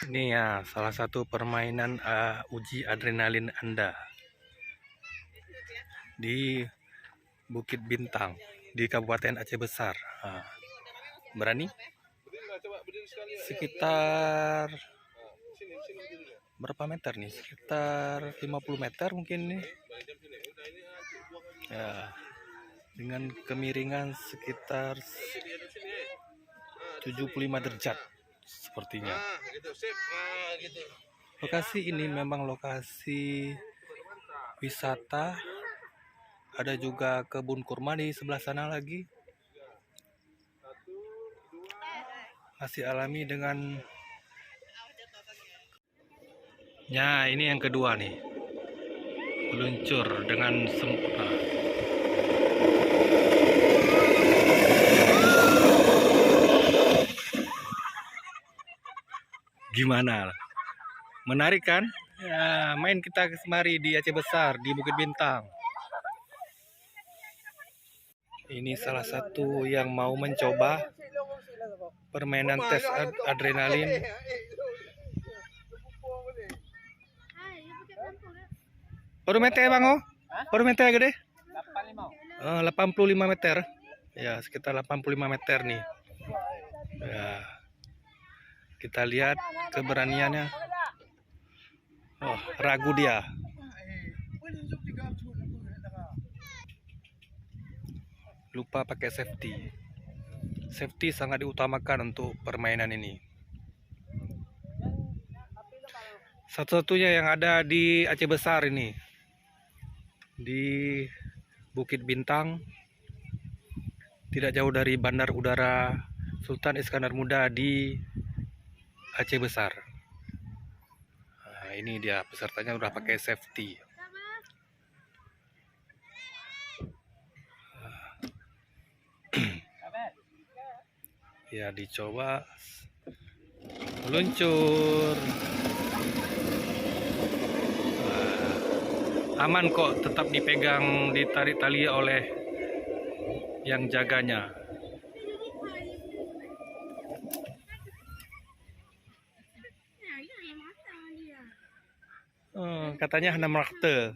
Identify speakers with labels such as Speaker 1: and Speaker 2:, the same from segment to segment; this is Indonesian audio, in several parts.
Speaker 1: Ini ya salah satu permainan uji adrenalin Anda di Bukit Bintang di Kabupaten Aceh Besar. Berani? Sekitar berapa meter nih? Sekitar 50 meter mungkin nih. Ya, dengan kemiringan sekitar 75 derajat sepertinya. Lokasi ini memang lokasi wisata. Ada juga kebun kurma di sebelah sana lagi. Masih alami dengan... Ya, ini yang kedua nih. Meluncur dengan sempurna. Gimana? Menarik kan? Ya, main kita kemari di Aceh Besar, di Bukit Bintang. Ini salah satu yang mau mencoba permainan tes adrenalin. Baru meter bang, oh? Baru meter gede? 85 meter. Ya, sekitar 85 meter nih. Ya. Kita lihat keberaniannya. Oh, ragu dia. Lupa pakai safety. Safety sangat diutamakan untuk permainan ini. Satu-satunya yang ada di Aceh Besar ini. Di Bukit Bintang. Tidak jauh dari Bandar Udara Sultan Iskandar Muda di Aceh Besar. Nah, ini dia pesertanya udah pakai safety. Ya, dicoba meluncur. Aman kok, tetap dipegang, ditarik tali oleh yang jaganya. Katanya anak merakte,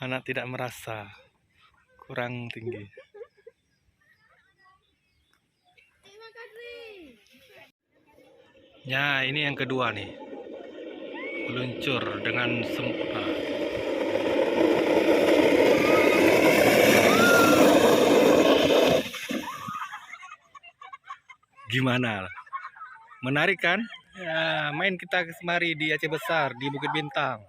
Speaker 1: anak tidak merasa, kurang tinggi. Ya, ini yang kedua nih, meluncur dengan sempurna. Gimana? Menarik kan? Ya, main kita kemari di Aceh Besar, di Bukit Bintang.